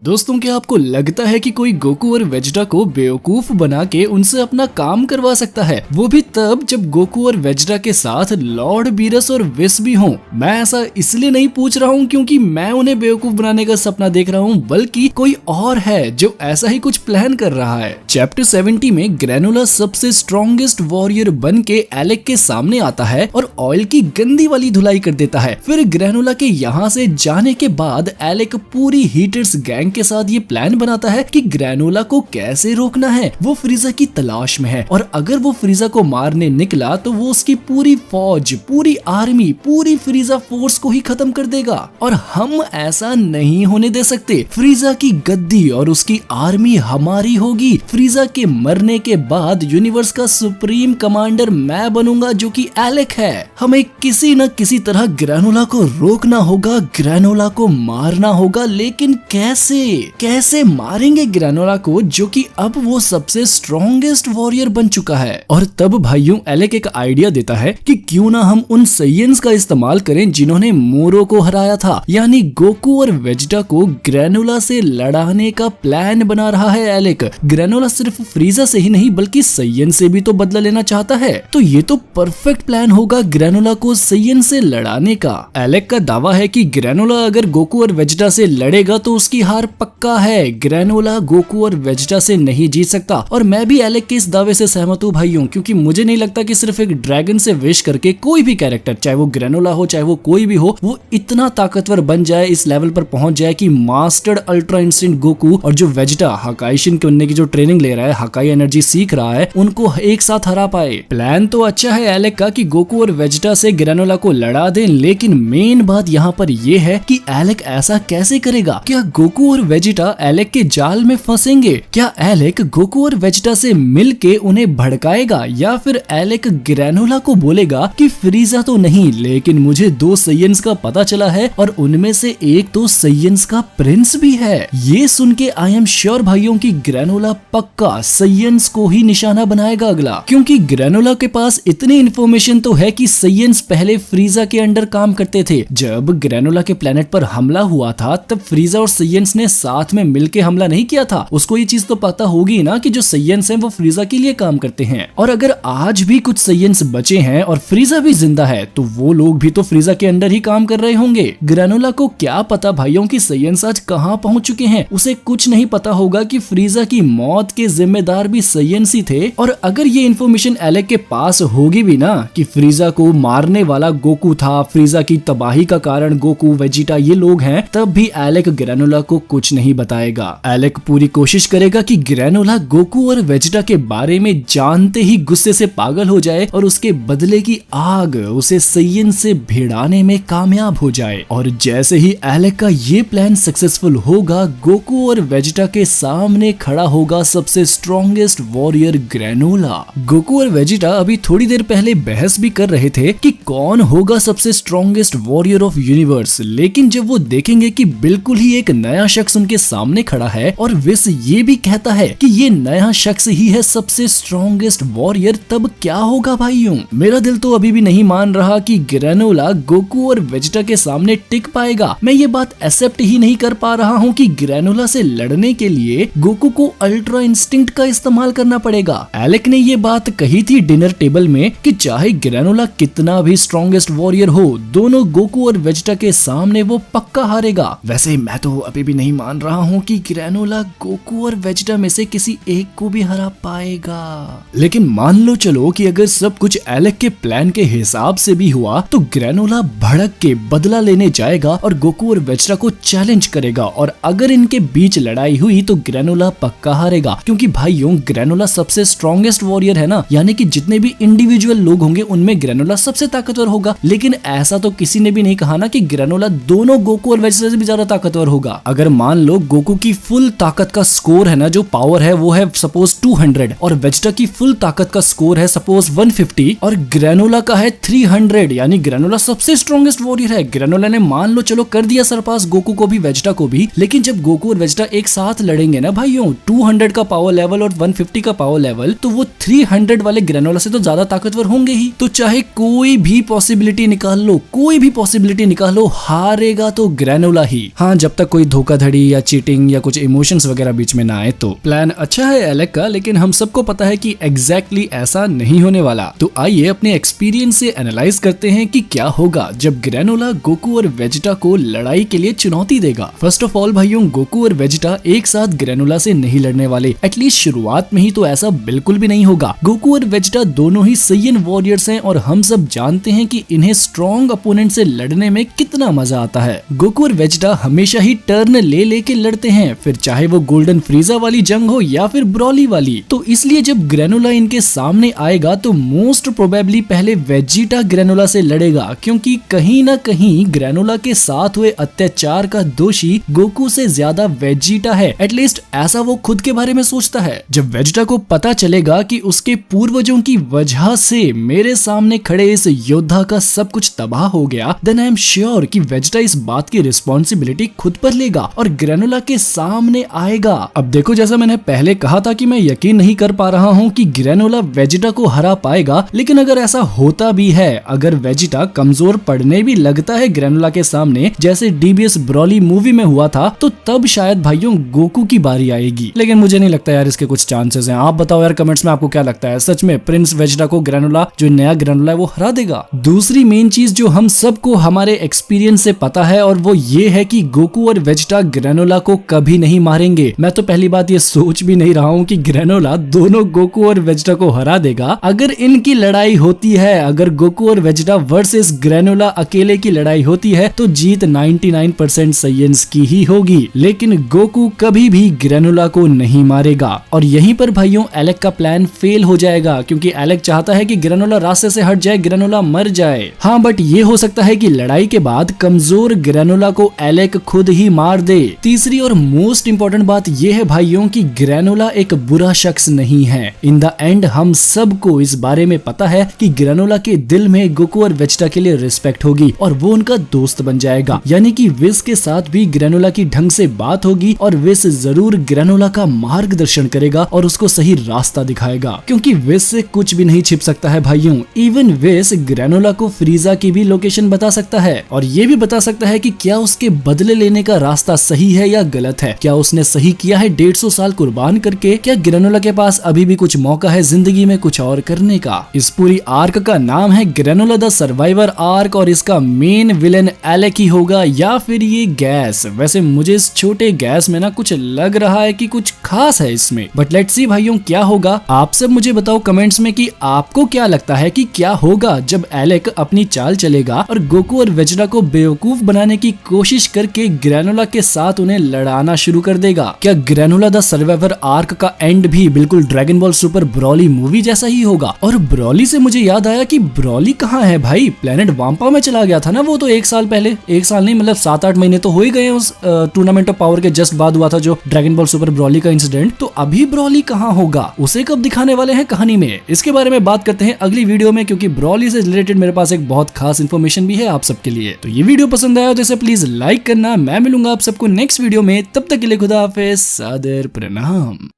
दोस्तों, क्या आपको लगता है कि कोई गोकू और वेजिटा को बेवकूफ बना के उनसे अपना काम करवा सकता है, वो भी तब जब गोकू और वेजिटा के साथ लॉर्ड बीरस और विस भी हों? मैं ऐसा इसलिए नहीं पूछ रहा हूँ क्योंकि मैं उन्हें बेवकूफ बनाने का सपना देख रहा हूँ, बल्कि कोई और है जो ऐसा ही कुछ प्लान कर रहा है। चैप्टर 70 में ग्रेनुला सबसे स्ट्रॉन्गेस्ट वॉरियर बन के एलेक के सामने आता है और ऑयल की गंदी वाली धुलाई कर देता है। फिर ग्रेनुला के यहाँ से जाने के बाद एलेक पूरी हीटर्स गैंग के साथ ये प्लान बनाता है कि ग्रेनुला को कैसे रोकना है। वो फ्रीजा की तलाश में है और अगर वो फ्रीजा को मारने निकला तो वो उसकी पूरी फौज, पूरी आर्मी, पूरी फ्रीजा फोर्स को ही खत्म कर देगा और हम ऐसा नहीं होने दे सकते। फ्रीजा की गद्दी और उसकी आर्मी हमारी होगी। फ्रीजा के मरने के बाद यूनिवर्स का सुप्रीम कमांडर मैं बनूंगा, जो कि एलेक है। हमें किसी न किसी तरह ग्रेनुला को रोकना होगा, ग्रेनुला को मारना होगा, लेकिन कैसे मारेंगे ग्रेनुला को, जो कि अब वो सबसे स्ट्रॉन्गेस्ट वॉरियर बन चुका है। और तब भाइयों एलेक एक आइडिया देता है कि क्यों ना हम उन सैयन्स का इस्तेमाल करें जिन्होंने मोरो को हराया था। यानी गोकू और वेजिटा को ग्रेनुला से लड़ाने का प्लान बना रहा है एलेक। ग्रेनुला सिर्फ फ्रीजा से ही नहीं बल्कि सैयन से भी तो बदला लेना चाहता है, तो ये तो परफेक्ट प्लान होगा ग्रेनुला को सैयन से लड़ाने का। एलेक का दावा है कि ग्रेनुला अगर गोकू और वेजिटा से लड़ेगा तो उसकी हार पक्का है। ग्रेनुला गोकू और वेजिटा से नहीं जीत सकता और मैं भी एलेक के इस दावे से सहमत हूँ भाइयों, क्योंकि मुझे नहीं लगता कि सिर्फ एक ड्रैगन से विश करके कोई भी कैरेक्टर, चाहे वो ग्रेनुला हो चाहे वो कोई भी हो, वो इतना ताकतवर बन जाए, इस लेवल पर पहुंच जाए कि मास्टर्ड अल्ट्रा इंस्टिंक्ट गोकू और जो वेजिटा हकाई शिनकुन की जो ट्रेनिंग ले रहा है, हकाई एनर्जी सीख रहा है, उनको एक साथ हरा पाए। प्लान तो अच्छा है एलेक का कि गोकू और वेजिटा से ग्रेनुला को लड़ा दें, लेकिन मेन बात यहाँ पर यह है कि एलेक ऐसा कैसे करेगा। क्या गोकू और वेजिटा एलेक के जाल में फंसेंगे? क्या एलेक गोकू और वेजिटा से मिलके उन्हें भड़काएगा, या फिर एलेक ग्रेनुला को बोलेगा कि फ्रीजा तो नहीं लेकिन मुझे 2 सैयन्स का पता चला है और उनमें से एक तो सैयन्स का प्रिंस भी है। ये सुन के आई एम श्योर भाइयों की ग्रेनुला पक्का सैयन्स को ही निशाना बनाएगा अगला, क्योंकि ग्रेनुला के पास इतनी इन्फॉर्मेशन तो है कि सैयन्स पहले फ्रीजा के अंडर काम करते थे। जब ग्रेनुला के प्लेनेट पर हमला हुआ था तब फ्रीजा और सैयन्स ने साथ में मिलके हमला नहीं किया था। उसको ये चीज तो पता होगी ना कि जो सैयन्स हैं वो फ्रीजा के लिए काम करते हैं, और अगर आज भी कुछ सैयन्स बचे हैं और फ्रीजा भी जिंदा है तो वो लोग भी तो फ्रीजा के अंडर ही काम कर रहे होंगे। ग्रेनुला को क्या पता भाइयों की सैयन्स आज कहाँ पहुंच चुके हैं। उसे कुछ नहीं पता होगा कि फ्रीजा की मौत के जिम्मेदार भी सैयन्स ही थे। और अगर ये इन्फॉर्मेशन एलेक के पास होगी भी ना कि फ्रीजा को मारने वाला गोकू था, फ्रीजा की तबाही का कारण गोकू वेजिटा ये लोग हैं, तब भी एलेक ग्रेनुला को कुछ नहीं बताएगा। एलेक पूरी कोशिश करेगा कि ग्रेनुला गोकू और वेजिटा के बारे में जानते ही गुस्से से पागल हो जाए और उसके बदले की आग उसे सैयन से भिड़ाने में कामयाब हो जाए। और जैसे ही एलेक का ये प्लान सक्सेसफुल होगा, गोकू और वेजिटा के सामने खड़ा होगा सबसे स्ट्रॉन्गेस्ट वॉरियर ग्रेनुला। गोकू और वेजिटा अभी थोड़ी देर पहले बहस भी कर रहे थे कि कौन होगा सबसे स्ट्रॉन्गेस्ट वॉरियर ऑफ यूनिवर्स, लेकिन जब वो देखेंगे कि बिल्कुल ही एक नया शख्स उनके सामने खड़ा है और विस ये भी कहता है कि ये नया शख्स ही है सबसे स्ट्रॉन्गेस्ट वॉरियर, तब क्या होगा भाइयों? मेरा दिल तो अभी भी नहीं मान रहा कि ग्रेनुला गोकू और वेजिटा के सामने टिक पाएगा। मैं ये बात एक्सेप्ट ही नहीं कर पा रहा हूँ कि ग्रेनुला से लड़ने के लिए गोकू को अल्ट्रा इंस्टिंक्ट का इस्तेमाल करना पड़ेगा। एलेक ने ये बात कही थी डिनर टेबल में कि चाहे ग्रेनुला कितना भी स्ट्रॉन्गेस्ट वॉरियर हो, दोनों गोकू और वेजिटा के सामने वो पक्का हारेगा। वैसे मैं तो अभी भी नहीं मान रहा हूँ कि ग्रेनुला गोकू और वेजिटा में से किसी एक को भी हरा पाएगा। लेकिन मान लो चलो कि अगर सब कुछ एलेक के प्लान के हिसाब से भी हुआ तो ग्रेनुला भड़क के बदला लेने जाएगा और गोकू और वेजिटा को चैलेंज करेगा, और अगर इनके बीच लड़ाई हुई तो ग्रेनुला पक्का हारेगा, क्योंकि भाइयों ग्रेनुला सबसे स्ट्रॉन्गेस्ट वॉरियर है ना, यानी कि जितने भी इंडिविजुअल लोग होंगे उनमें ग्रेनुला सबसे ताकतवर होगा। लेकिन ऐसा तो किसी ने भी नहीं कहा ना कि ग्रेनुला दोनों गोकू और वेजिटा से भी ज्यादा ताकतवर होगा। अगर मान लो गोकू की फुल ताकत का स्कोर है ना, जो पावर है वो है सपोज 200 और वेजिटा की फुल ताकत का स्कोर है सपोज 150 और ग्रेनुला का है 300, यानी ग्रेनुला सबसे स्ट्रॉन्गेस्ट वॉरियर है। ग्रेनुला ने मान लो चलो कर दिया सरपास गोकू को भी वेजिटा को भी, लेकिन जब गोकू और वेजिटा एक साथ लड़ेंगे ना भाइयों, 200 का पावर लेवल और 150 का पावर लेवल, तो वो 300 वाले ग्रेनुला से तो ज्यादा ताकतवर होंगे ही। तो चाहे कोई भी पॉसिबिलिटी निकाल लो, कोई भी पॉसिबिलिटी निकाल लो, हारेगा तो ग्रेनुला ही। हाँ, जब तक कोई धोखाधड़ी धोखाधड़ी या चीटिंग या कुछ इमोशंस वगैरह बीच में ना आए तो। प्लान अच्छा है एलेक का, लेकिन हम सबको पता है कि एग्जैक्टली ऐसा नहीं होने वाला। तो आइए अपने एक्सपीरियंस से एनालाइज करते हैं कि क्या होगा जब ग्रेनोला गोकू और वेजिटा को लड़ाई के लिए चुनौती देगा। फर्स्ट ऑफ ऑल भाइयों, गोकू और वेजिटा एक साथ ग्रेनोला से नहीं लड़ने वाले, एटलीस्ट शुरुआत में ही तो ऐसा बिल्कुल भी नहीं होगा। गोकू और वेजिटा दोनों ही सैयन वॉरियर्स हैं और हम सब जानते हैं कि इन्हें स्ट्रॉन्ग अपोनेंट से लड़ने में कितना मजा आता है। गोकू और वेजिटा हमेशा ही टर्न ले लेके लड़ते हैं, फिर चाहे वो गोल्डन फ्रीजा वाली जंग हो या फिर ब्रॉली वाली। तो इसलिए जब ग्रेनोला इनके सामने आएगा तो मोस्ट प्रोबेबली पहले वेजिटा ग्रेनोला से लड़ेगा, क्योंकि कहीं ना कहीं ग्रेनोला के साथ हुए अत्याचार का दोषी गोकू से ज्यादा वेजिटा है। एटलीस्ट ऐसा वो खुद के बारे में सोचता है। जब वेजिटा को पता चलेगा कि उसके पूर्वजों की वजह से मेरे सामने खड़े इस योद्धा का सब कुछ तबाह हो गया, देन आई एम श्योर कि वेजिटा इस बात की रिस्पॉन्सिबिलिटी खुद पर लेगा और ग्रेनोला के सामने आएगा। अब देखो, जैसा मैंने पहले कहा था कि मैं यकीन नहीं कर पा रहा हूँ कि ग्रेनोला वेजिटा को हरा पाएगा, लेकिन अगर ऐसा होता भी है, अगर वेजिटा कमजोर पड़ने भी लगता है ग्रेनोला के सामने, जैसे डीबीएस ब्रॉली मूवी में हुआ था, तो तब शायद भाइयों गोकू की बारी आएगी। लेकिन मुझे नहीं लगता यार इसके कुछ चांसेस हैं। आप बताओ यार कमेंट्स में आपको क्या लगता है, सच में प्रिंस वेजिटा को ग्रेनोला, जो नया ग्रेनोला है, वो हरा देगा? दूसरी मेन चीज जो हम सबको हमारे एक्सपीरियंस से पता है और वो ये है कि गोकू और वेजिटा ग्रेनोला को कभी नहीं मारेंगे। मैं तो पहली बात ये सोच भी नहीं रहा हूँ कि ग्रेनोला दोनों गोकू और वेजिटा को हरा देगा। अगर इनकी लड़ाई होती है, अगर गोकू और वेजिटा वर्सेस ग्रेनोला अकेले की लड़ाई होती है, तो जीत 99% सैयन्स की ही होगी। लेकिन गोकू कभी भी ग्रेनोला को नहीं मारेगा और यहीं पर भाइयों एलेक का प्लान फेल हो जाएगा, क्योंकि एलेक चाहता है कि ग्रेनोला रास्ते से हट जाए, ग्रेनोला मर जाए। हाँ, बट ये हो सकता है कि लड़ाई के बाद कमजोर ग्रेनोला को एलेक खुद ही मार दे। तीसरी और मोस्ट इंपॉर्टेंट बात यह है भाइयों कि ग्रेनोला एक बुरा शख्स नहीं है। इन द एंड हम सबको इस बारे में पता है कि ग्रेनोला के दिल में गोकू और वेजिटा के लिए रिस्पेक्ट होगी और वो उनका दोस्त बन जाएगा। यानी कि विस के साथ भी ग्रेनोला की ढंग से बात होगी और विस जरूर ग्रेनोला का मार्गदर्शन करेगा और उसको सही रास्ता दिखाएगा, क्योंकि विस से कुछ भी नहीं छिप सकता है भाइयों। इवन विस ग्रेनोला को फ्रीजा की भी लोकेशन बता सकता है और ये भी बता सकता है कि क्या उसके बदले लेने का रास्ता सही है या गलत है, क्या उसने सही किया है 150 साल कुर्बान करके, क्या ग्रेनोला के पास अभी भी कुछ मौका है जिंदगी में कुछ और करने का। इस पूरी आर्क का नाम है ग्रेनोला द सर्वाइवर आर्क और इसका मेन विलेन एलेक ही होगा या फिर ये गैस। वैसे मुझे इस छोटे गैस में ना कुछ लग रहा है कि कुछ खास है इसमें, बट लेट्स सी भाइयों क्या होगा। आप सब मुझे बताओ कमेंट्स में कि आपको क्या लगता है कि क्या होगा जब एलेक अपनी चाल चलेगा और गोकू और वेजिटा को बेवकूफ बनाने की कोशिश करके ग्रेनोला के साथ उन्हें लड़ाना शुरू कर देगा। क्या ग्रेनोला द सर्वाइवर आर्क का एंड भी बिल्कुल dragon ball super Broly movie जैसा ही होगा? और ब्रॉली से मुझे याद आया कि ब्रॉली कहाँ है भाई? प्लेनेट वाम्पा में चला गया था ना वो तो 1 साल पहले, 1 साल नहीं मतलब 7-8 महीने तो हो ही गए। उस टूर्नामेंट ऑफ पावर के जस्ट बाद हुआ था जो ड्रैगन बॉल सुपर ब्रॉली का इंसिडेंट। तो अभी ब्रॉली कहाँ होगा? उसे कब दिखाने वाले हैं कहानी में? इसके बारे में बात करते हैं अगली वीडियो में, क्योंकि ब्रॉली से रिलेटेड मेरे पास एक बहुत खास इन्फॉर्मेशन भी है आप सबके लिए। तो ये वीडियो पसंद आया तो इसे प्लीज लाइक करना। मैं मिलूंगा आप सबको नेक्स्ट वीडियो में, तब तक के लिए खुदा हाफिज़, सादर प्रणाम।